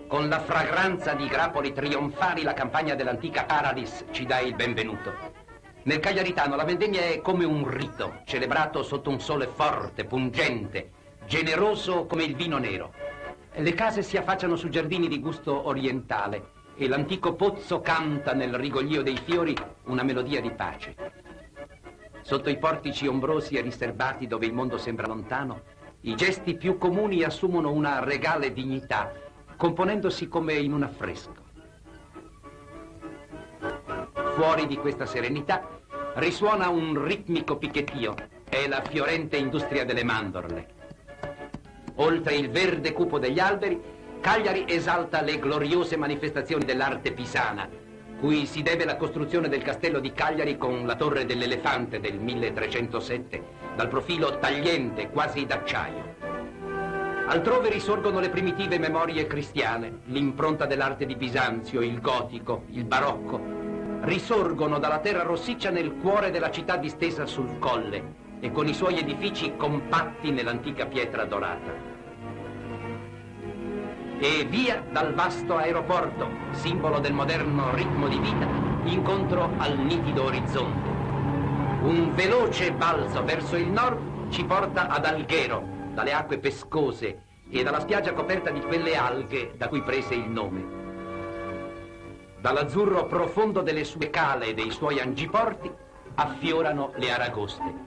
Con la fragranza di grappoli trionfali la campagna dell'antica Paradis ci dà il benvenuto. Nel cagliaritano la vendemmia è come un rito, celebrato sotto un sole forte, pungente, generoso come il vino nero. Le case si affacciano su giardini di gusto orientale e l'antico pozzo canta nel rigoglio dei fiori una melodia di pace. Sotto i portici ombrosi e riserbati dove il mondo sembra lontano, i gesti più comuni assumono una regale dignità, componendosi come in un affresco. Fuori di questa serenità risuona un ritmico picchettio, è la fiorente industria delle mandorle. Oltre il verde cupo degli alberi, Cagliari esalta le gloriose manifestazioni dell'arte pisana, cui si deve la costruzione del castello di Cagliari con la torre dell'Elefante del 1307, dal profilo tagliente quasi d'acciaio. Altrove risorgono le primitive memorie cristiane, l'impronta dell'arte di Bisanzio, il gotico, il barocco. Risorgono dalla terra rossiccia nel cuore della città distesa sul colle e con i suoi edifici compatti nell'antica pietra dorata. E via dal vasto aeroporto, simbolo del moderno ritmo di vita, incontro al nitido orizzonte. Un veloce balzo verso il nord ci porta ad Alghero, dalle acque pescose e dalla spiaggia coperta di quelle alghe da cui prese il nome. Dall'azzurro profondo delle sue cale e dei suoi angiporti affiorano le aragoste.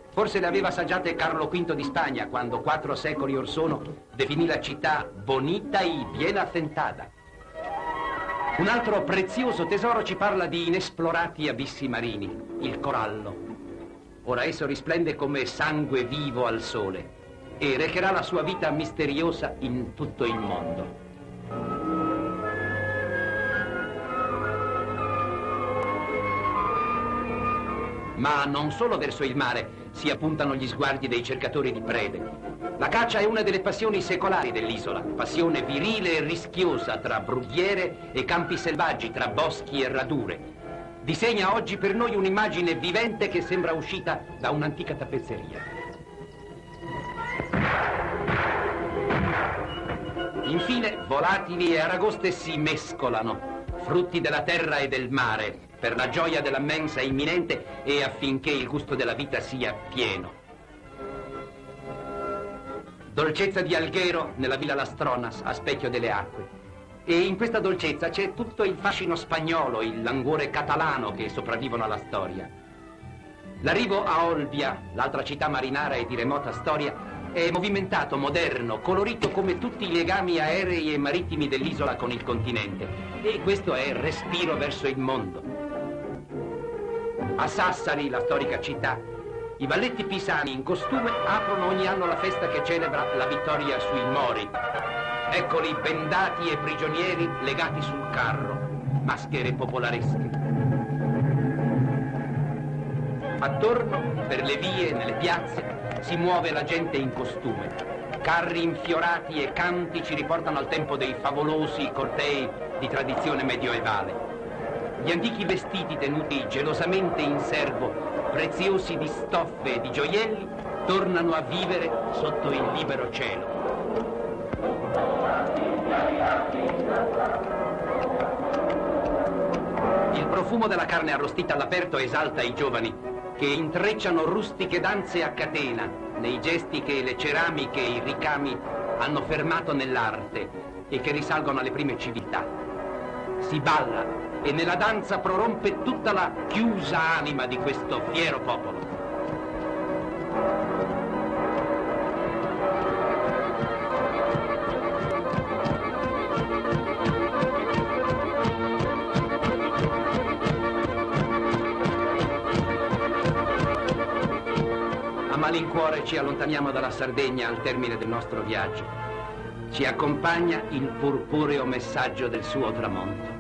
Forse le aveva assaggiate Carlo V di Spagna quando 4 secoli or sono definì la città bonita y bien assentada. Un altro prezioso tesoro ci parla di inesplorati abissi marini, il corallo. Ora esso risplende come sangue vivo al sole e recherà la sua vita misteriosa in tutto il mondo. Ma non solo verso il mare si appuntano gli sguardi dei cercatori di prede. La caccia è una delle passioni secolari dell'isola, passione virile e rischiosa tra brughiere e campi selvaggi, tra boschi e radure. Disegna oggi per noi un'immagine vivente che sembra uscita da un'antica tappezzeria. Infine, volatili e aragoste si mescolano, frutti della terra e del mare, per la gioia della mensa imminente e affinché il gusto della vita sia pieno. Dolcezza di Alghero nella Villa Lastronas, a specchio delle acque. E in questa dolcezza c'è tutto il fascino spagnolo, il languore catalano che sopravvivono alla storia. L'arrivo a Olbia, l'altra città marinara e di remota storia, è movimentato, moderno, colorito come tutti i legami aerei e marittimi dell'isola con il continente. E questo è respiro verso il mondo. A Sassari, la storica città, i balletti pisani in costume aprono ogni anno la festa che celebra la vittoria sui Mori. Eccoli bendati e prigionieri legati sul carro, maschere popolaresche. Attorno, per le vie e nelle piazze, si muove la gente in costume. Carri infiorati e canti ci riportano al tempo dei favolosi cortei di tradizione medioevale. Gli antichi vestiti tenuti gelosamente in serbo, preziosi di stoffe e di gioielli, tornano a vivere sotto il libero cielo. Il profumo della carne arrostita all'aperto esalta i giovani, che intrecciano rustiche danze a catena nei gesti che le ceramiche e i ricami hanno fermato nell'arte e che risalgono alle prime civiltà. Si balla e nella danza prorompe tutta la chiusa anima di questo fiero popolo. A malincuore ci allontaniamo dalla Sardegna al termine del nostro viaggio. Ci accompagna il purpureo messaggio del suo tramonto.